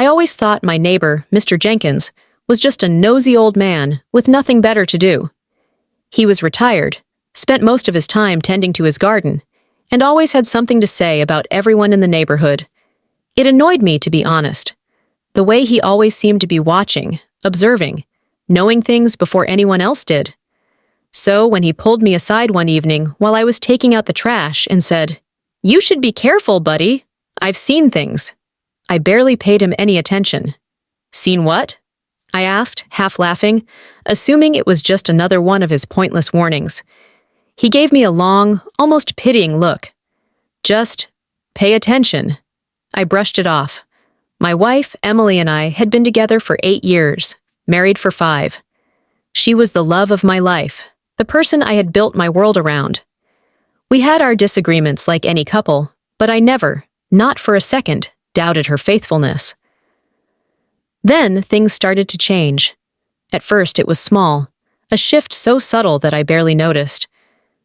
always thought my neighbor, Mr. Jenkins, was just a nosy old man with nothing better to do. He was retired, spent most of his time tending to his garden, and always had something to say about everyone in the neighborhood. It annoyed me, to be honest. The way he always seemed to be watching, observing, knowing things before anyone else did. So when he pulled me aside one evening while I was taking out the trash and said, "You should be careful, buddy. I've seen things," I barely paid him any attention. "Seen what?" I asked, half laughing, assuming it was just another one of his pointless warnings. He gave me a long, almost pitying look. "Just pay attention." I brushed it off. My wife, Emily, and I had been together for 8 years, married for 5. She was the love of my life, the person I had built my world around. We had our disagreements like any couple, but I never, not for a second, doubted her faithfulness. Then things started to change. At first it was small, a shift so subtle that I barely noticed.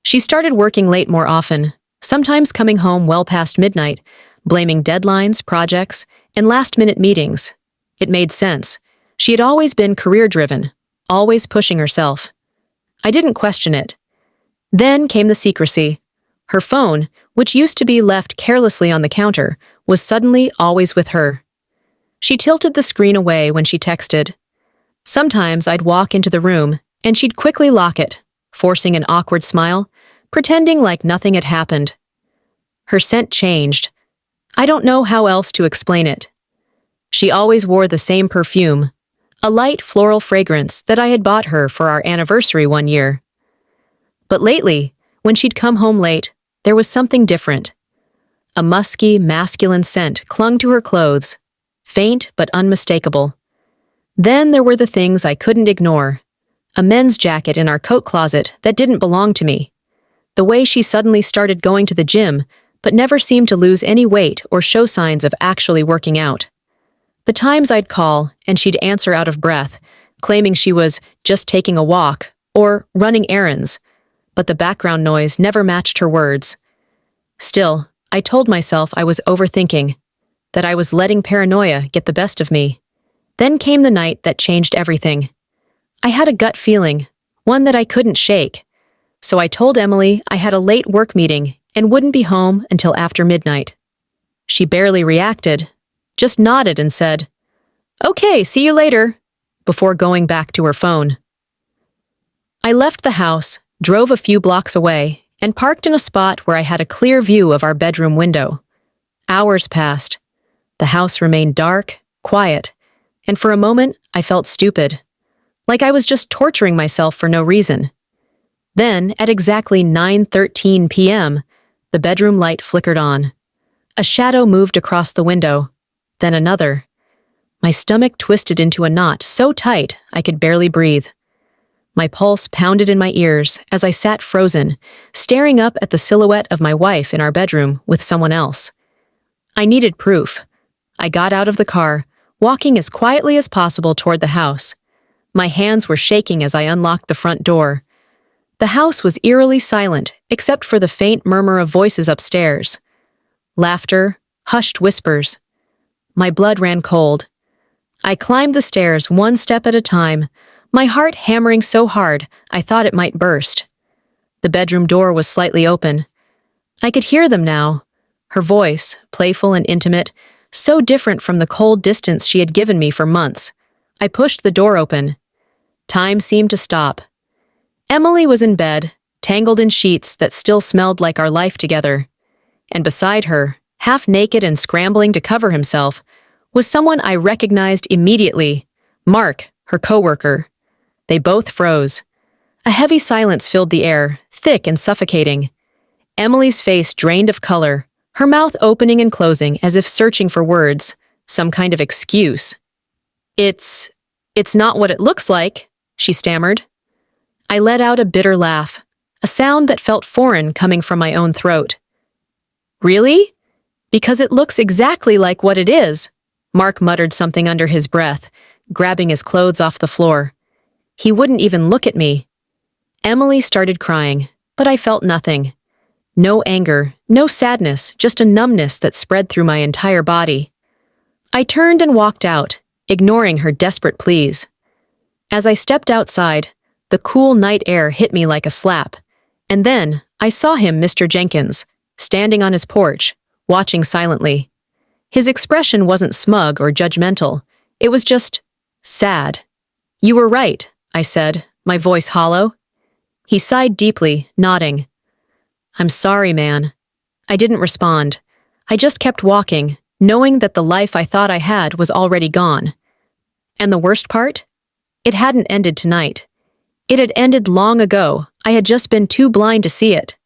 She started working late more often, sometimes coming home well past midnight, blaming deadlines, projects, and last-minute meetings. It made sense. She had always been career-driven, always pushing herself. I didn't question it. Then came the secrecy. Her phone, which used to be left carelessly on the counter, was suddenly always with her. She tilted the screen away when she texted. Sometimes I'd walk into the room, and she'd quickly lock it, forcing an awkward smile, pretending like nothing had happened. Her scent changed. I don't know how else to explain it. She always wore the same perfume, a light floral fragrance that I had bought her for our anniversary one year. But lately, when she'd come home late, there was something different. A musky, masculine scent clung to her clothes, faint but unmistakable. Then there were the things I couldn't ignore. A men's jacket in our coat closet that didn't belong to me. The way she suddenly started going to the gym, but never seemed to lose any weight or show signs of actually working out. The times I'd call, and she'd answer out of breath, claiming she was just taking a walk or running errands, but the background noise never matched her words. Still, I told myself I was overthinking, that I was letting paranoia get the best of me. Then came the night that changed everything. I had a gut feeling, one that I couldn't shake. So I told Emily I had a late work meeting and wouldn't be home until after midnight. She barely reacted, just nodded and said, "Okay, see you later," before going back to her phone. I left the house, drove a few blocks away, and parked in a spot where I had a clear view of our bedroom window. Hours passed. The house remained dark, quiet, and for a moment I felt stupid, like I was just torturing myself for no reason. Then, at exactly 9:13 p.m., the bedroom light flickered on. A shadow moved across the window, then another. My stomach twisted into a knot so tight I could barely breathe. My pulse pounded in my ears as I sat frozen, staring up at the silhouette of my wife in our bedroom with someone else. I needed proof. I got out of the car, walking as quietly as possible toward the house. My hands were shaking as I unlocked the front door. The house was eerily silent, except for the faint murmur of voices upstairs. Laughter, hushed whispers. My blood ran cold. I climbed the stairs one step at a time, my heart hammering so hard I thought it might burst. The bedroom door was slightly open. I could hear them now. Her voice, playful and intimate, so different from the cold distance she had given me for months. I pushed the door open. Time seemed to stop. Emily was in bed, tangled in sheets that still smelled like our life together. And beside her, half naked and scrambling to cover himself, was someone I recognized immediately, Mark, her coworker. They both froze. A heavy silence filled the air, thick and suffocating. Emily's face drained of color, her mouth opening and closing as if searching for words, some kind of excuse. It's not what it looks like," she stammered. I let out a bitter laugh, a sound that felt foreign coming from my own throat. "Really? Because it looks exactly like what it is," Mark muttered something under his breath, grabbing his clothes off the floor. He wouldn't even look at me. Emily started crying, but I felt nothing. No anger, no sadness, just a numbness that spread through my entire body. I turned and walked out, ignoring her desperate pleas. As I stepped outside, the cool night air hit me like a slap, and then I saw him, Mr. Jenkins, standing on his porch, watching silently. His expression wasn't smug or judgmental, it was just sad. "You were right," I said, my voice hollow. He sighed deeply, nodding. "I'm sorry, man." I didn't respond. I just kept walking, knowing that the life I thought I had was already gone. And the worst part? It hadn't ended tonight. It had ended long ago. I had just been too blind to see it.